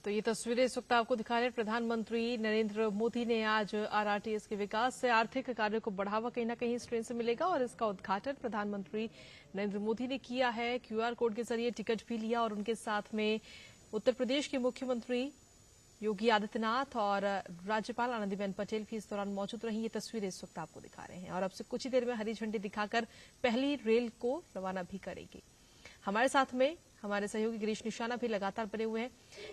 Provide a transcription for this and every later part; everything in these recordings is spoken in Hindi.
तो ये तस्वीरें इस वक्त आपको दिखा रहे हैं। प्रधानमंत्री नरेंद्र मोदी ने आज आरआरटीएस के विकास से आर्थिक कार्य को बढ़ावा कहीं न कहीं इस ट्रेन से मिलेगा और इसका उद्घाटन प्रधानमंत्री नरेंद्र मोदी ने किया है। क्यूआर कोड के जरिए टिकट भी लिया और उनके साथ में उत्तर प्रदेश के मुख्यमंत्री योगी आदित्यनाथ और राज्यपाल आनंदीबेन पटेल भी इस दौरान मौजूद रही। ये तस्वीरें इस वक्त आपको दिखा रहे हैं और अब से कुछ ही देर में हरी झंडी दिखाकर पहली रेल को रवाना भी करेगी। हमारे साथ में हमारे सहयोगी गिरीश निशाना भी लगातार बने हुए हैं।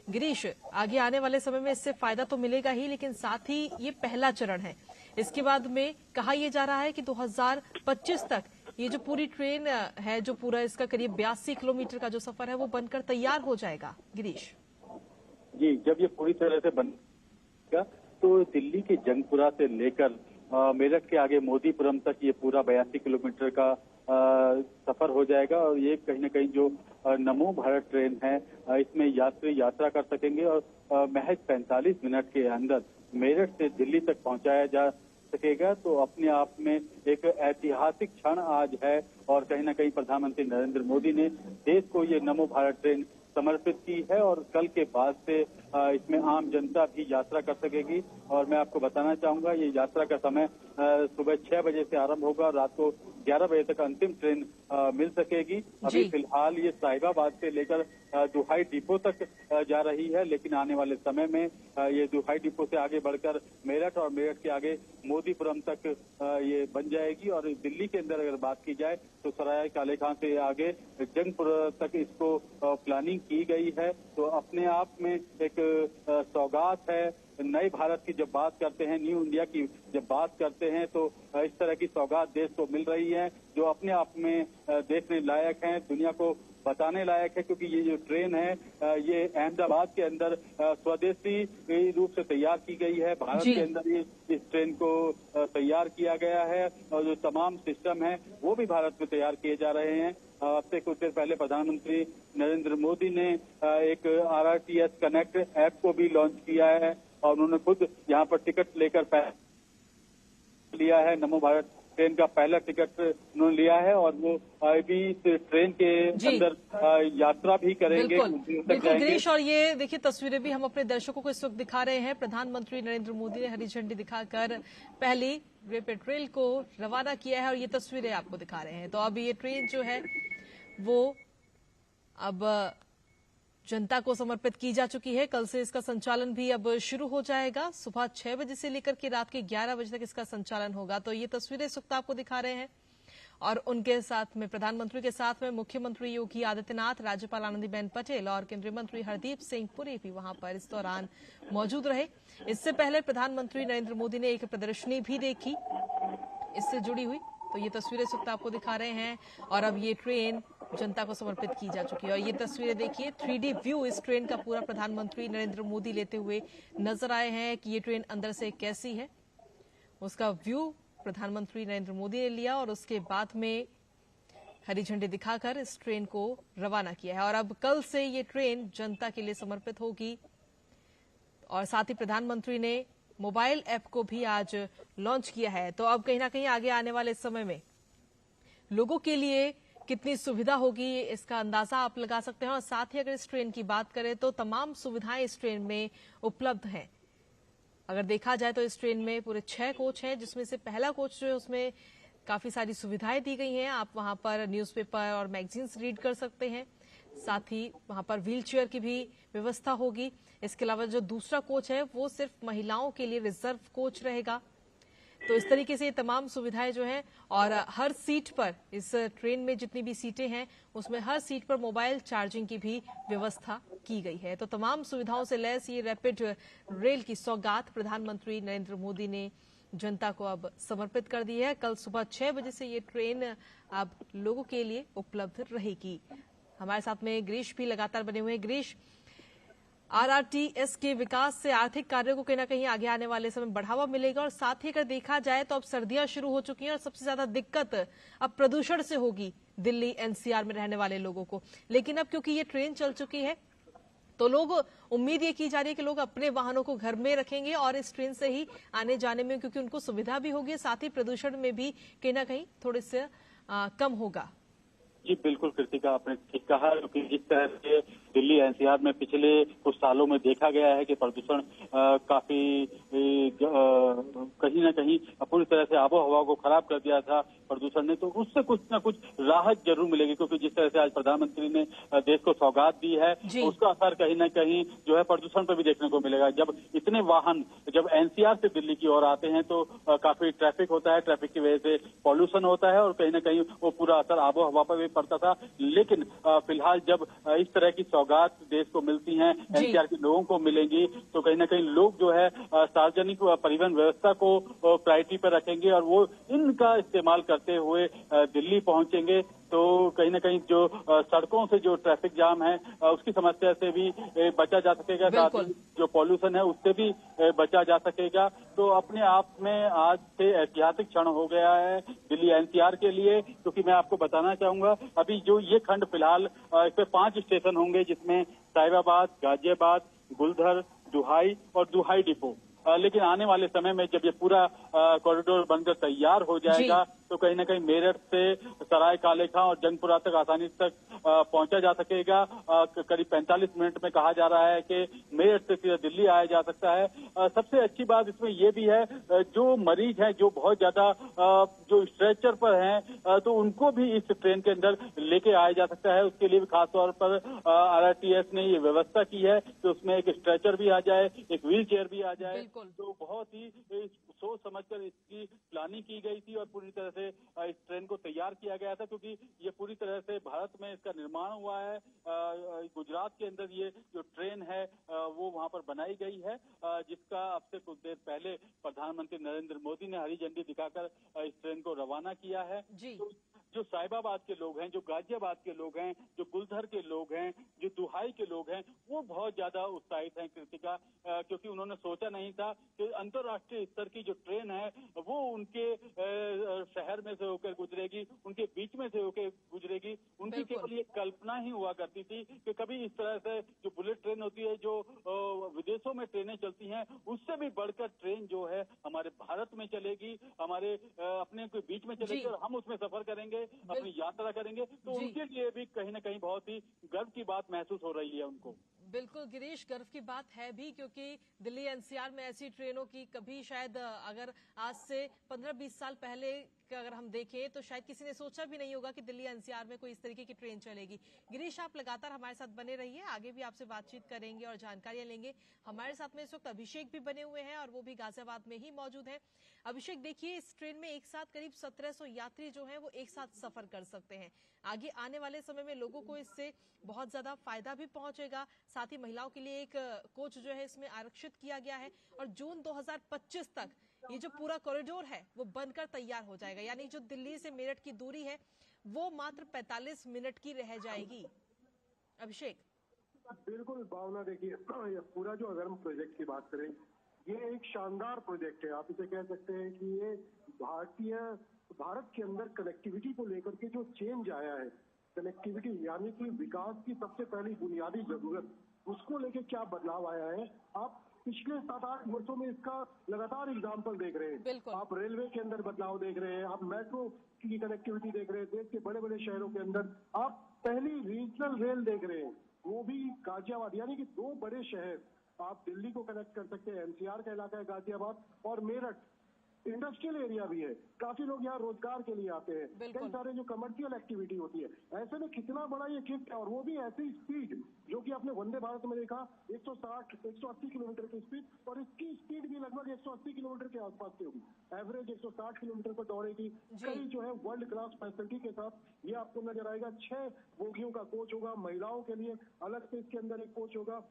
गिरीश, आगे आने वाले समय में इससे फायदा तो मिलेगा ही, लेकिन साथ ही ये पहला चरण है। इसके बाद में कहा यह जा रहा है कि 2025 तक ये जो पूरी ट्रेन है, जो पूरा इसका करीब 82 किलोमीटर का जो सफर है, वो बनकर तैयार हो जाएगा। गिरीश जी, जब ये पूरी तरह से बनेगा तो दिल्ली के जंगपुरा से लेकर मेरठ के आगे मोदीपुरम तक ये पूरा 82 किलोमीटर का सफर हो जाएगा और ये कहीं न कहीं जो नमो भारत ट्रेन है, इसमें यात्री यात्रा कर सकेंगे और महज 45 मिनट के अंदर मेरठ से दिल्ली तक पहुंचाया जा सकेगा। तो अपने आप में एक ऐतिहासिक क्षण आज है और कहीं न कहीं प्रधानमंत्री नरेंद्र मोदी ने देश को ये नमो भारत ट्रेन समर्पित की है और कल के बाद से इसमें आम जनता भी यात्रा कर सकेगी। और मैं आपको बताना चाहूंगा, ये यात्रा का समय सुबह 6 बजे से आरंभ होगा और रात को 11 बजे तक अंतिम ट्रेन मिल सकेगी। अभी फिलहाल ये साहिबाबाद से लेकर दुहाई डिपो तक जा रही है, लेकिन आने वाले समय में ये दुहाई डिपो से आगे बढ़कर मेरठ और मेरठ के आगे मोदीपुरम तक ये बन जाएगी। और दिल्ली के अंदर अगर बात की जाए तो सराय काले खां से आगे जंगपुर तक इसको प्लानिंग की गई है। तो अपने आप में एक सौगात है। नए भारत की जब बात करते हैं, न्यू इंडिया की जब बात करते हैं, तो इस तरह की सौगात देश को मिल रही है जो अपने आप में देखने लायक है, दुनिया को बताने लायक है। क्योंकि ये जो ट्रेन है, ये अहमदाबाद के अंदर स्वदेशी रूप से तैयार की गई है। भारत के अंदर ये इस ट्रेन को तैयार किया गया है और जो तमाम सिस्टम है वो भी भारत में तैयार किए जा रहे हैं। अब से कुछ देर पहले प्रधानमंत्री नरेंद्र मोदी ने एक आरआरटीएस कनेक्ट ऐप को भी लॉन्च किया है और उन्होंने खुद यहाँ पर टिकट लेकर लिया है। नमो भारत ट्रेन का पहला टिकट उन्होंने लिया है और वो अभी इस ट्रेन के अंदर यात्रा भी करेंगे। बिल्कुल गिरीश, और ये देखिए तस्वीरें भी हम अपने दर्शकों को इस वक्त दिखा रहे हैं। प्रधानमंत्री नरेंद्र मोदी ने हरी झंडी दिखाकर पहली रैपिड रेल को रवाना किया है और ये तस्वीरें आपको दिखा रहे हैं। तो अब ये ट्रेन जो है वो अब जनता को समर्पित की जा चुकी है। कल से इसका संचालन भी अब शुरू हो जाएगा। सुबह 6 बजे से लेकर के रात के 11 बजे तक इसका संचालन होगा। तो ये तस्वीरें इस वक्त आपको दिखा रहे हैं और उनके साथ में प्रधानमंत्री के साथ में मुख्यमंत्री योगी आदित्यनाथ, राज्यपाल आनंदीबेन पटेल और केंद्रीय मंत्री हरदीप सिंह पुरी भी वहां पर इस दौरान मौजूद रहे। इससे पहले प्रधानमंत्री नरेंद्र मोदी ने एक प्रदर्शनी भी देखी इससे जुड़ी हुई। तो ये तस्वीरें इस वक्त आपको दिखा रहे हैं और अब ये ट्रेन जनता को समर्पित की जा चुकी है। और ये तस्वीरें देखिए, 3D व्यू इस ट्रेन का पूरा प्रधानमंत्री नरेंद्र मोदी लेते हुए नजर आए हैं कि ये ट्रेन अंदर से कैसी है। उसका व्यू प्रधानमंत्री नरेंद्र मोदी ने लिया और उसके बाद में हरी झंडी दिखाकर इस ट्रेन को रवाना किया है। और अब कल से ये ट्रेन जनता के लिए समर्पित होगी और साथ ही प्रधानमंत्री ने मोबाइल ऐप को भी आज लॉन्च किया है। तो अब कहीं ना कहीं आगे आने वाले समय में लोगों के लिए कितनी सुविधा होगी इसका अंदाजा आप लगा सकते हैं। और साथ ही अगर इस ट्रेन की बात करें तो तमाम सुविधाएं इस ट्रेन में उपलब्ध हैं। अगर देखा जाए तो इस ट्रेन में पूरे 6 कोच हैं, जिसमें से पहला कोच जो है उसमें काफी सारी सुविधाएं दी गई हैं। आप वहां पर न्यूज़पेपर और मैगजीन्स रीड कर सकते हैं। साथ ही वहां पर व्हील चेयर की भी व्यवस्था होगी। इसके अलावा जो दूसरा कोच है वो सिर्फ महिलाओं के लिए रिजर्व कोच रहेगा। तो इस तरीके से ये तमाम सुविधाएं जो हैं और हर सीट पर, इस ट्रेन में जितनी भी सीटें हैं उसमें हर सीट पर मोबाइल चार्जिंग की भी व्यवस्था की गई है। तो तमाम सुविधाओं से लैस ये रैपिड रेल की सौगात प्रधानमंत्री नरेंद्र मोदी ने जनता को अब समर्पित कर दी है। कल सुबह 6 बजे से ये ट्रेन अब लोगों के लिए उपलब्ध रहेगी। हमारे साथ में गिरीश भी लगातार बने हुए हैं। गिरीश, आरआरटीएस के विकास से आर्थिक कार्यों को कहीं ना कहीं आगे आने वाले समय बढ़ावा मिलेगा और साथ ही अगर देखा जाए तो अब सर्दियां शुरू हो चुकी हैं और सबसे ज्यादा दिक्कत अब प्रदूषण से होगी दिल्ली एनसीआर में रहने वाले लोगों को। लेकिन अब क्योंकि ये ट्रेन चल चुकी है तो लोग उम्मीद ये की जा रही है कि लोग अपने वाहनों को घर में रखेंगे और इस ट्रेन से ही आने जाने में, क्योंकि उनको सुविधा भी होगी, साथ ही प्रदूषण में भी कहीं ना कहीं थोड़े से कम होगा। जी बिल्कुल कृतिका, आपने ठीक कहा, क्योंकि जिस तरह से दिल्ली एनसीआर में पिछले कुछ सालों में देखा गया है कि प्रदूषण काफी कहीं ना कहीं पूरी तरह से आबो हवा को खराब कर दिया था प्रदूषण ने, तो उससे कुछ ना कुछ राहत जरूर मिलेगी, क्योंकि जिस तरह से आज प्रधानमंत्री ने देश को सौगात दी है, जी। उसका असर कहीं ना कहीं जो है प्रदूषण पर भी देखने को मिलेगा। जब इतने वाहन जब एनसीआर से दिल्ली की ओर आते हैं तो काफी ट्रैफिक होता है, ट्रैफिक की वजह से पॉल्यूशन होता है और कहीं ना कहीं वो पूरा असर आबो हवा पर भी पड़ता था। लेकिन फिलहाल जब इस तरह की सौगात देश को मिलती हैं, एनसीआर के लोगों को मिलेंगी, तो कहीं ना कहीं लोग जो है सार्वजनिक परिवहन व्यवस्था को प्रायोरिटी पर रखेंगे और वो इनका इस्तेमाल करते हुए दिल्ली पहुंचेंगे। तो कहीं ना कहीं जो सड़कों से जो ट्रैफिक जाम है उसकी समस्या से भी बचा जा सकेगा, साथ ही जो पॉल्यूशन है उससे भी बचा जा सकेगा। तो अपने आप में आज से ऐतिहासिक क्षण हो गया है दिल्ली एनसीआर के लिए, क्योंकि मैं आपको बताना चाहूंगा अभी जो ये खंड फिलहाल इसमें 5 स्टेशन होंगे, जिसमें साहिबाबाद, गाजियाबाद, गुलधर, दुहाई और दुहाई डिपो। लेकिन आने वाले समय में जब ये पूरा कॉरिडोर बनकर तैयार हो जाएगा तो कहीं ना कहीं मेरठ से सराय काले खां और जंगपुरा तक आसानी तक पहुंचा जा सकेगा। करीब 45 मिनट में कहा जा रहा है कि मेरठ से सीधा दिल्ली आया जा सकता है। सबसे अच्छी बात इसमें ये भी है, जो मरीज हैं जो बहुत ज्यादा जो स्ट्रेचर पर हैं तो उनको भी इस ट्रेन के अंदर लेके आया जा सकता है। उसके लिए भी खासतौर पर आरआरटीएस ने ये व्यवस्था की है कि उसमें एक स्ट्रेचर भी आ जाए, एक व्हील चेयर भी आ जाए। तो बहुत ही सोच समझकर इसकी प्लानिंग की गई थी और पूरी तरह से इस ट्रेन को तैयार किया गया था, क्योंकि ये पूरी तरह से भारत में इसका निर्माण हुआ है। गुजरात के अंदर ये जो ट्रेन है वो वहां पर बनाई गई है, जिसका अब से कुछ देर पहले प्रधानमंत्री नरेंद्र मोदी ने हरी झंडी दिखाकर इस ट्रेन को रवाना किया है। तो जो साहिबाबाद के लोग हैं, जो गाजियाबाद के लोग हैं, जो गुलधर के लोग हैं, जो दुहाई के लोग हैं, वो बहुत ज्यादा उत्साहित हैं कृतिका, क्योंकि उन्होंने सोचा नहीं था कि अंतर्राष्ट्रीय स्तर की जो ट्रेन है वो उनके शहर में से होकर गुजरेगी, उनके बीच में से होकर गुजरेगी। उनकी केवल ये कल्पना ही हुआ करती थी कि कभी इस तरह से जो बुलेट ट्रेन होती है, जो विदेशों में ट्रेनें चलती हैं, उससे भी बढ़कर ट्रेन जो है हमारे भारत में चलेगी, हमारे अपने के बीच में चलेगी और हम उसमें सफर करेंगे, अपनी यात्रा करेंगे। तो उनके लिए भी कहीं ना कहीं बहुत ही गर्व की बात महसूस हो रही है उनको। बिल्कुल गिरीश, गर्व की बात है भी, क्योंकि दिल्ली एनसीआर में ऐसी ट्रेनों की कभी शायद अगर आज से 15-20 साल पहले अगर हम देखें तो शायद किसी ने सोचा भी नहीं होगा कि दिल्ली एनसीआर में कोई इस तरीके की ट्रेन चलेगी। गिरीश, आप लगातार हमारे साथ बने रहिए, आगे भी आपसे बातचीत करेंगे और जानकारियां लेंगे। हमारे साथ में इस वक्त अभिषेक भी बने हुए हैं और वो भी गाजियाबाद में ही मौजूद है। अभिषेक, देखिए इस ट्रेन में एक साथ करीब 1700 यात्री जो है वो एक साथ सफर कर सकते हैं। आगे आने वाले समय में लोगों को इससे बहुत ज्यादा फायदा भी पहुंचेगा। साथ ही महिलाओं के लिए एक कोच जो है इसमें आरक्षित किया गया है और जून 2025 तक ये जो पूरा कॉरिडोर है वो बनकर तैयार हो जाएगा, यानी जो दिल्ली से मेरठ की दूरी है वो मात्र 45 मिनट की रह जाएगी। अभिषेक, बिल्कुल भावना, देखिए ये पूरा जो अगर हम प्रोजेक्ट की बात करें, ये एक शानदार प्रोजेक्ट है। आप इसे कह सकते हैं कि ये भारत के अंदर कनेक्टिविटी को लेकर के जो चेंज आया है, कनेक्टिविटी यानी कि विकास की सबसे पहली बुनियादी जरूरत, उसको लेके क्या बदलाव आया है, आप पिछले 7-8 वर्षों में इसका लगातार एग्जाम्पल देख रहे हैं। आप रेलवे के अंदर बदलाव देख रहे हैं, आप मेट्रो की कनेक्टिविटी देख रहे हैं, देश के बड़े बड़े शहरों के अंदर आप पहली रीजनल रेल देख रहे हैं, वो भी गाजियाबाद, यानी कि 2 बड़े शहर आप दिल्ली को कनेक्ट कर सकते हैं। एनसीआर का इलाका है गाजियाबाद और मेरठ इंडस्ट्रियल एरिया भी है, काफी लोग यहाँ रोजगार के लिए आते हैं, कई सारे जो कमर्शियल एक्टिविटी होती है। ऐसे में कितना बड़ा ये शिफ्ट है और वो भी ऐसी स्पीड जो कि आपने वंदे भारत में देखा 160-180 किलोमीटर की स्पीड, और इसकी स्पीड भी लगभग 180 किलोमीटर के आसपास की होगी, एवरेज 160 किलोमीटर पर दौड़ेगी। कई जो है वर्ल्ड क्लास फैसिलिटी के साथ ये आपको नजर आएगा। 6 बोगियों का कोच होगा, महिलाओं के लिए अलग से इसके अंदर एक कोच होगा।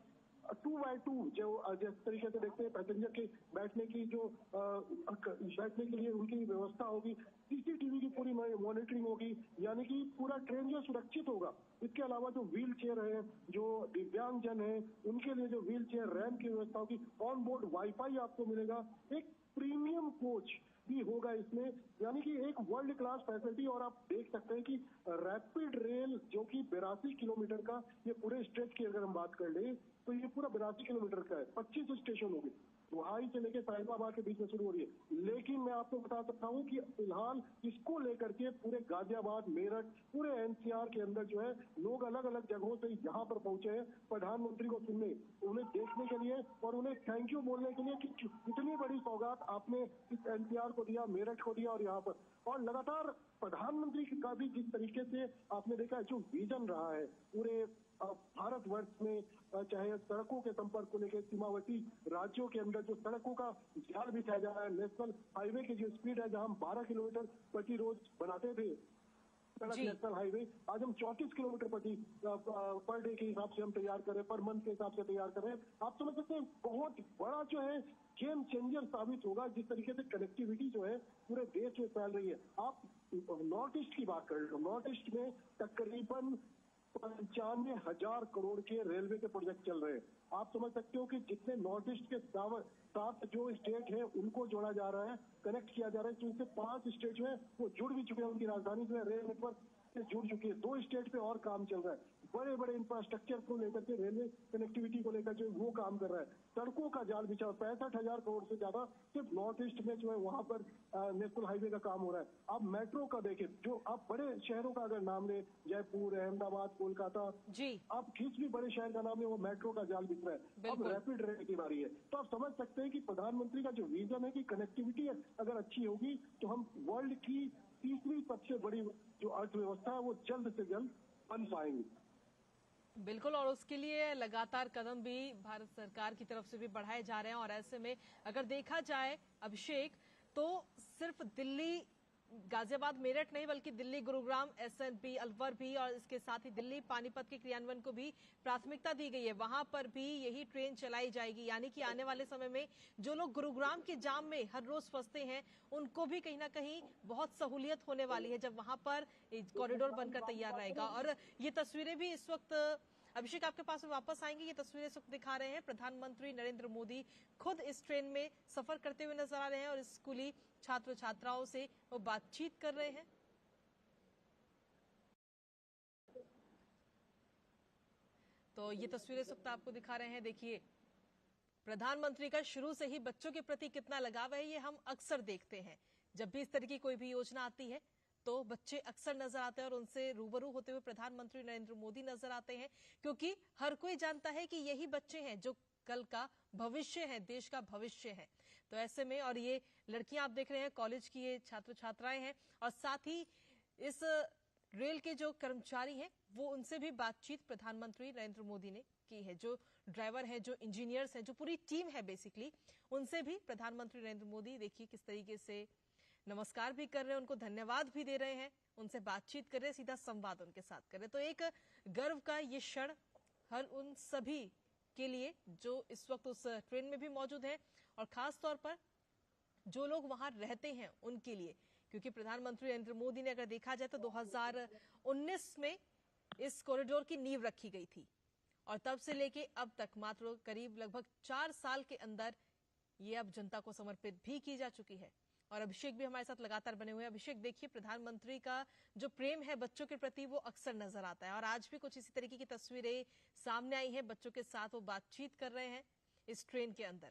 2x2 जो जिस तरीके से देखते हैं पैसेंजर के बैठने की जो बैठने के लिए उनकी व्यवस्था होगी, सीसीटीवी की पूरी मॉनिटरिंग होगी, यानी कि पूरा ट्रेन जो सुरक्षित होगा। इसके अलावा जो व्हील चेयर है, जो दिव्यांग जन है उनके लिए जो व्हील चेयर रैम्प की व्यवस्था होगी, ऑन बोर्ड वाईफाई आपको मिलेगा, एक प्रीमियम कोच भी होगा इसमें, यानी कि एक वर्ल्ड क्लास फैसिलिटी। और आप देख सकते हैं कि रैपिड रेल जो कि 82 किलोमीटर का ये पूरे स्ट्रेच की अगर हम बात कर ले तो ये पूरा 82 किलोमीटर का है, 25 स्टेशन होंगे, वहाई से लेकर साहिबाबाद के बीच में शुरू हो रही है। लेकिन मैं आपको बता सकता हूँ कि फिलहाल इसको लेकर के पूरे गाजियाबाद, मेरठ, पूरे एनसीआर के अंदर जो है लोग अलग अलग जगहों से यहाँ पर पहुंचे हैं प्रधानमंत्री को सुनने, उन्हें देखने के लिए और उन्हें थैंक यू बोलने के लिए कि इतनी बड़ी सौगात आपने इस एनसीआर को दिया, मेरठ को दिया और यहाँ पर। और लगातार प्रधानमंत्री का भी जिस तरीके से आपने देखा जो विजन रहा है पूरे भारतवर्ष में, चाहे सड़कों के संपर्क को लेकर सीमावर्ती राज्यों के अंदर जो सड़कों का जाल बिछाया जा रहा है, नेशनल हाईवे की जो स्पीड है जहां हम 12 किलोमीटर प्रति रोज बनाते थे सड़क नेशनल हाईवे, आज हम 34 किलोमीटर पर डे के हिसाब से हम तैयार कर रहे हैं, पर मंथ के हिसाब से तैयार कर रहे हैं। आप समझ सकते हैं बहुत बड़ा जो है गेम चेंजर साबित होगा जिस तरीके से कनेक्टिविटी जो है पूरे देश में फैल रही है। आप नॉर्थ ईस्ट की बात कर रहे हो, नॉर्थ ईस्ट में तकरीबन 95,000 करोड़ के रेलवे के प्रोजेक्ट चल रहे हैं। आप समझ सकते हो कि जितने नॉर्थ ईस्ट के 7 जो स्टेट है उनको जोड़ा जा रहा है, कनेक्ट किया जा रहा है, जिनसे 5 स्टेट जो है वो जुड़ भी चुके हैं, उनकी राजधानी जो है रेल नेटवर्क से जुड़ चुकी है। 2 स्टेट पे और काम चल रहा है, बड़े बड़े इंफ्रास्ट्रक्चर को लेकर के, रेलवे कनेक्टिविटी को लेकर जो वो काम कर रहा है। सड़कों का जाल बिछा 65,000 करोड़ से ज्यादा सिर्फ नॉर्थ ईस्ट में जो है वहां पर नेशनल हाईवे का काम हो रहा है। आप मेट्रो का देखें, जो आप बड़े शहरों का अगर नाम ले, जयपुर, अहमदाबाद, कोलकाता जी, आप किस भी बड़े शहर का नाम ले, वो मेट्रो का जाल बिछ रहा है। अब रैपिड रेल की बारी है। तो आप समझ सकते हैं कि प्रधानमंत्री का जो विजन है कि कनेक्टिविटी अगर अच्छी होगी तो हम वर्ल्ड की तीसरी सबसे बड़ी जो अर्थव्यवस्था है वो जल्द से जल्द बन पाएंगे। बिल्कुल, और उसके लिए लगातार कदम भी भारत सरकार की तरफ से भी बढ़ाए जा रहे हैं। और ऐसे में अगर देखा जाए अभिषेक, तो सिर्फ दिल्ली, गाजियाबाद, मेरठ नहीं बल्कि दिल्ली, गुरुग्राम, एसएनपी, अलवर भी और इसके साथ ही दिल्ली पानीपत के क्रियान्वयन को भी प्राथमिकता दी गई है। वहां पर भी यही ट्रेन चलाई जाएगी, यानी कि आने वाले समय में जो लोग गुरुग्राम के जाम में हर रोज फंसते हैं उनको भी कहीं ना कहीं बहुत सहूलियत होने वाली है जब वहां पर कॉरिडोर बनकर तैयार रहेगा। और ये तस्वीरें भी इस वक्त अभिषेक आपके पास में वापस आएंगे। ये तस्वीरें इस वक्त दिखा रहे हैं प्रधानमंत्री नरेंद्र मोदी खुद इस ट्रेन में सफर करते हुए नजर आ रहे हैं और स्कूली छात्र छात्राओं से वो बातचीत कर रहे हैं। तो ये तस्वीरें इस वक्त आपको दिखा रहे हैं। देखिए, प्रधानमंत्री का शुरू से ही बच्चों के प्रति कितना लगाव है ये हम अक्सर देखते हैं। जब भी इस तरह की कोई भी योजना आती है तो बच्चे अक्सर नजर आते हैं और उनसे रूबरू होते हुए प्रधानमंत्री नरेंद्र मोदी नजर आते हैं, क्योंकि हर कोई जानता है कि यही बच्चे हैं जो कल का भविष्य है, देश का भविष्य है। तो ऐसे में, और ये लड़कियां आप देख रहे हैं, कॉलेज की ये छात्र छात्राएं हैं और साथ ही इस रेल के जो कर्मचारी हैं वो उनसे भी बातचीत प्रधानमंत्री नरेंद्र मोदी ने की है। जो ड्राइवर हैं, जो इंजीनियर्स हैं, जो पूरी टीम है बेसिकली, उनसे भी प्रधानमंत्री नरेंद्र मोदी देखिए किस तरीके से नमस्कार भी कर रहे हैं, उनको धन्यवाद भी दे रहे हैं, उनसे बातचीत कर रहे हैं, सीधा संवाद उनके साथ कर रहे हैं। तो एक गर्व का ये क्षण हर उन सभी के लिए जो इस वक्त उस ट्रेन में भी मौजूद हैं और खास तौर पर जो लोग वहां रहते हैं उनके लिए, क्योंकि प्रधानमंत्री नरेंद्र मोदी ने अगर देखा जाए तो 2019 में इस कॉरिडोर की नींव रखी गई थी और तब से लेके अब तक मात्र करीब लगभग 4 साल के अंदर ये अब जनता को समर्पित भी की जा चुकी है। और अभिषेक भी हमारे साथ लगातार बने हुए हैं। अभिषेक, देखिए, प्रधानमंत्री का जो प्रेम है बच्चों के प्रति वो अक्सर नजर आता है और आज भी कुछ इसी तरीके की तस्वीरें सामने आई हैं। बच्चों के साथ वो बातचीत कर रहे हैं इस ट्रेन के अंदर।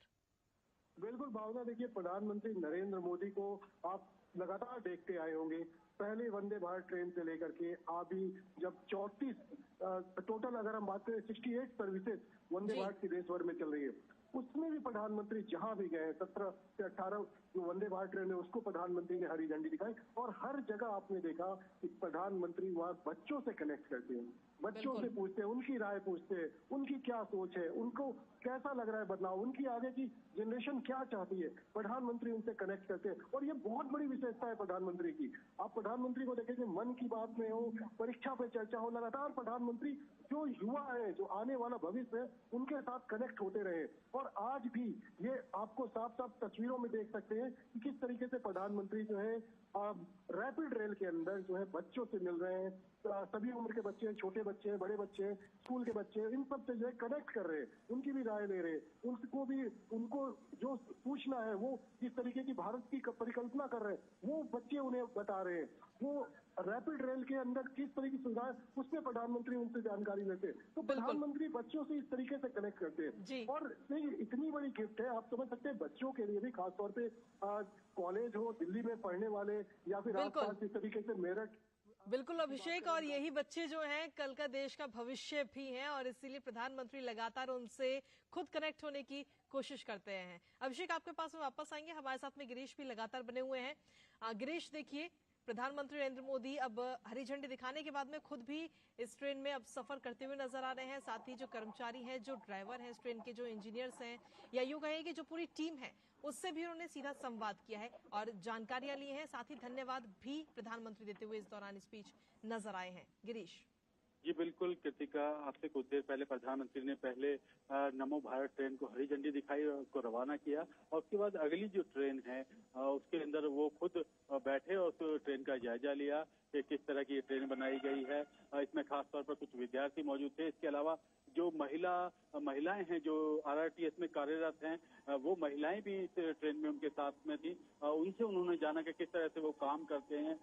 बिल्कुल भावना, देखिए प्रधानमंत्री नरेंद्र मोदी को आप लगातार देखते आए होंगे, पहले वंदे भारत ट्रेन से लेकर के अभी जब 34 टोटल अगर हम बात करें 68 सर्विसेज वंदे भारत की देश भर में चल रही है, उसमें भी प्रधानमंत्री जहां भी गए 17 से 18 जो वंदे भारत ट्रेन है उसको प्रधानमंत्री ने हरी झंडी दिखाई और हर जगह आपने देखा कि प्रधानमंत्री वहां बच्चों से कनेक्ट करते हैं, बच्चों से पूछते हैं, उनकी राय पूछते हैं, उनकी क्या सोच है, उनको कैसा लग रहा है बदलाव, उनकी आगे की जनरेशन क्या चाहती है, प्रधानमंत्री उनसे कनेक्ट करते हैं। और ये बहुत बड़ी विशेषता है प्रधानमंत्री की। आप प्रधानमंत्री को देखेंगे, मन की बात में हो, परीक्षा पे चर्चा हो, लगातार प्रधानमंत्री जो युवा है, जो आने वाला भविष्य है, उनके साथ कनेक्ट होते रहे। और आज भी ये आपको साफ साफ तस्वीरों में देख सकते हैं कि किस तरीके से प्रधानमंत्री जो है रैपिड रेल के अंदर जो है बच्चों से मिल रहे हैं, सभी उम्र के बच्चे, छोटे बच्चे, बड़े बच्चे, स्कूल के बच्चे, इन सब से जो है कनेक्ट कर रहे हैं, उनकी भी राय ले रहे हैं, उनको भी, उनको जो पूछना है वो किस तरीके की भारत की परिकल्पना कर रहे हैं वो बच्चे उन्हें बता रहे हैं। वो रैपिड रेल के अंदर किस तरह की सुविधा है उसमें प्रधानमंत्री उनसे जानकारी लेते हैं। तो बिल्कुल। प्रधानमंत्री बच्चों से इस तरीके से कनेक्ट करते जी। हैं। और नहीं, इतनी बड़ी गिफ्ट है, आप समझ सकते हैं बच्चों के लिए भी, खासतौर पे कॉलेज हो, दिल्ली में पढ़ने वाले या फिर बिल्कुल। आसपास इस तरीके से मेरठ। बिल्कुल अभिषेक, और यही बच्चे जो हैं कल का देश का भविष्य भी हैं और इसीलिए प्रधानमंत्री लगातार उनसे खुद कनेक्ट होने की कोशिश करते हैं। अभिषेक, आपके पास में वापस आएंगे, हमारे साथ में गिरीश भी लगातार बने हुए हैं। गिरीश, देखिए प्रधानमंत्री नरेंद्र मोदी अब हरी झंडी दिखाने के बाद में खुद भी इस ट्रेन में अब सफर करते हुए नजर आ रहे हैं। साथ ही जो कर्मचारी हैं, जो ड्राइवर हैं, इस ट्रेन के जो इंजीनियर्स हैं, या यूं कहें कि जो पूरी टीम है, उससे भी उन्होंने सीधा संवाद किया है और जानकारियां ली हैं। साथ ही धन्यवाद भी प्रधानमंत्री देते हुए इस दौरान स्पीच नजर आए हैं। गिरीश। जी बिल्कुल कृतिका, आपसे कुछ देर पहले प्रधानमंत्री ने पहले नमो भारत ट्रेन को हरी झंडी दिखाई और उसको रवाना किया, और उसके बाद अगली जो ट्रेन है उसके अंदर वो खुद बैठे और उस ट्रेन का जायजा लिया कि किस तरह की ये ट्रेन बनाई गई है। इसमें खास तौर पर कुछ विद्यार्थी मौजूद थे। इसके अलावा जो महिलाएं हैं जो आरआरटीएस में कार्यरत हैं, वो महिलाएं भी इस ट्रेन में उनके साथ में थी। उनसे उन्होंने जाना कि किस तरह से वो काम करते हैं,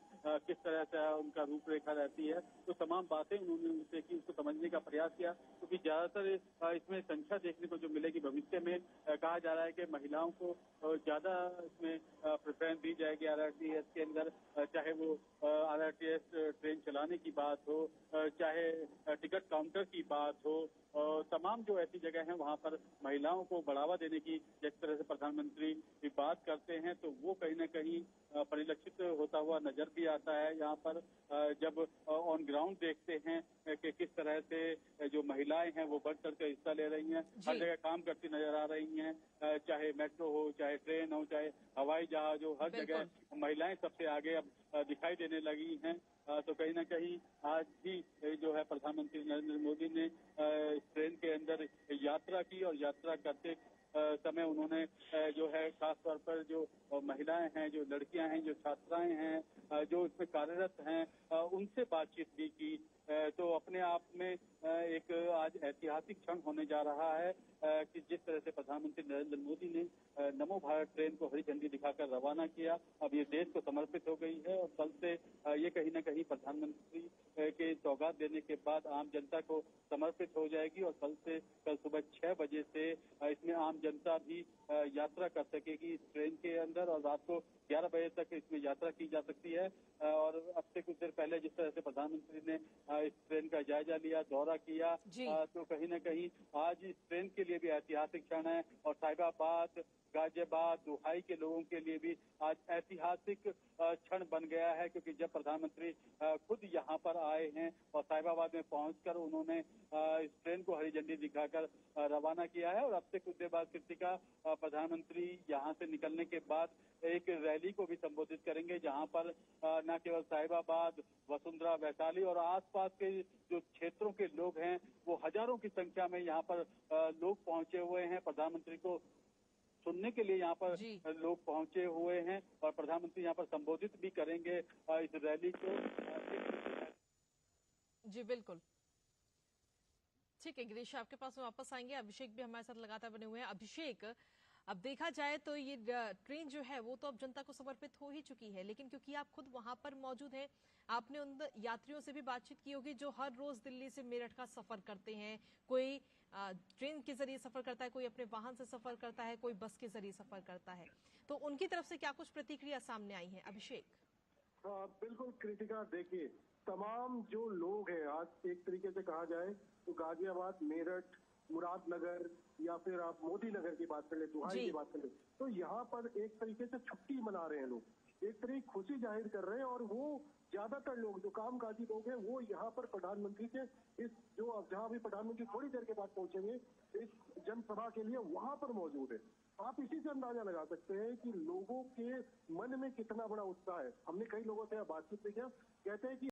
किस तरह से उनका रूपरेखा रहती है, तो तमाम बातें उन्होंने उनसे की, उसको समझने का प्रयास किया। क्योंकि ज्यादातर इसमें संख्या देखने को जो मिलेगी भविष्य में, कहा जा रहा है कि महिलाओं को ज्यादा इसमें प्रेफरेंस दी जाएगी आरआरटीएस के अंदर, चाहे वो आरआरटीएस ट्रेन चलाने की बात हो, चाहे टिकट काउंटर की बात हो, तमाम जो ऐसी जगह हैं वहां पर महिलाओं को बढ़ावा देने की जिस तरह से प्रधानमंत्री बात करते हैं, तो वो कहीं न कहीं परिलक्षित होता हुआ नजर भी आता है। यहाँ पर जब ऑन ग्राउंड देखते हैं कि किस तरह से जो महिलाएं हैं वो बढ़ चढ़ कर हिस्सा ले रही हैं, हर जगह काम करती नजर आ रही हैं, चाहे मेट्रो हो, चाहे ट्रेन हो, चाहे हवाई जहाज हो, हर जगह महिलाएं सबसे आगे अब दिखाई देने लगी हैं। तो कहीं ना कहीं आज भी जो है प्रधानमंत्री नरेंद्र मोदी ने इस ट्रेन के अंदर यात्रा की, और यात्रा करते समय उन्होंने जो है खास तौर पर जो महिलाएं हैं, जो लड़कियां हैं, जो छात्राएं हैं, जो इसमें कार्यरत हैं, उनसे बातचीत भी की। तो अपने आप में एक आज ऐतिहासिक क्षण होने जा रहा है कि जिस तरह से प्रधानमंत्री नरेंद्र मोदी ने नमो भारत ट्रेन को हरी झंडी दिखाकर रवाना किया, अब ये देश को समर्पित हो गई है, और कल से ये कहीं न कहीं प्रधानमंत्री के सौगात देने के बाद आम जनता को समर्पित हो जाएगी, और कल सुबह 6 बजे से इसमें आम जनता भी यात्रा कर सकेगी इस ट्रेन के अंदर, और रात को 11 बजे तक इसमें यात्रा की जा सकती है। और अब से कुछ देर पहले जिस तरह से प्रधानमंत्री ने इस ट्रेन का जायजा लिया, दौरा किया, तो कहीं न कहीं आज इस ट्रेन के लिए भी ऐतिहासिक क्षण है, और साहिबाबाद, गाजियाबाद, दुहाई के लोगों के लिए भी आज ऐतिहासिक क्षण बन गया है, क्योंकि जब प्रधानमंत्री खुद यहाँ पर आए हैं और साहिबाबाद में पहुंचकर उन्होंने इस ट्रेन को हरी झंडी दिखाकर रवाना किया है। और अब से कुछ देर बाद कृतिका, प्रधानमंत्री यहाँ से निकलने के बाद एक रैली को भी संबोधित करेंगे, जहाँ पर न केवल साहिबाबाद, वसुंधरा, वैशाली और आसपास के जो क्षेत्रों के लोग हैं, वो हजारों की संख्या में यहाँ पर लोग पहुंचे हुए हैं। प्रधानमंत्री को सुनने के लिए यहाँ पर लोग पहुंचे हुए हैं, और प्रधानमंत्री यहाँ पर संबोधित भी करेंगे इस रैली को। जी बिल्कुल, ठीक है गिरीश, आपके पास में वापस आएंगे। अभिषेक भी हमारे साथ लगातार बने हुए हैं। अभिषेक, अब देखा जाए तो ये ट्रेन जो है वो तो अब जनता को समर्पित हो ही चुकी है, लेकिन क्योंकि आप खुद वहां पर मौजूद हैं, आपने उन यात्रियों से भी बातचीत की होगी जो हर रोज दिल्ली से मेरठ का सफर करते हैं। कोई ट्रेन के जरिए सफर करता है, कोई अपने वाहन से सफर करता है, कोई बस के जरिए सफर करता है, तो उनकी तरफ से क्या कुछ प्रतिक्रिया सामने आई है? अभिषेक। बिल्कुल कृतिका, देखिए तमाम जो लोग हैं, आज एक तरीके से कहा जाए तो गाजियाबाद, मेरठ, मुरादनगर, या फिर आप मोदी नगर की बात कर ले, दुहाई की बात कर ले, तो यहाँ पर एक तरीके से छुट्टी मना रहे हैं लोग, एक तरह की खुशी जाहिर कर रहे हैं। और वो ज्यादातर लोग जो कामकाजी लोग हैं वो यहाँ पर प्रधानमंत्री के इस जो जहाँ भी प्रधानमंत्री थोड़ी देर के बाद पहुंचेंगे इस जनसभा के लिए, वहां पर मौजूद है। आप इसी से अंदाजा लगा सकते हैं कि लोगों के मन में कितना बड़ा उत्साह है। हमने कई लोगों से बातचीत भी किया, कहते हैं कि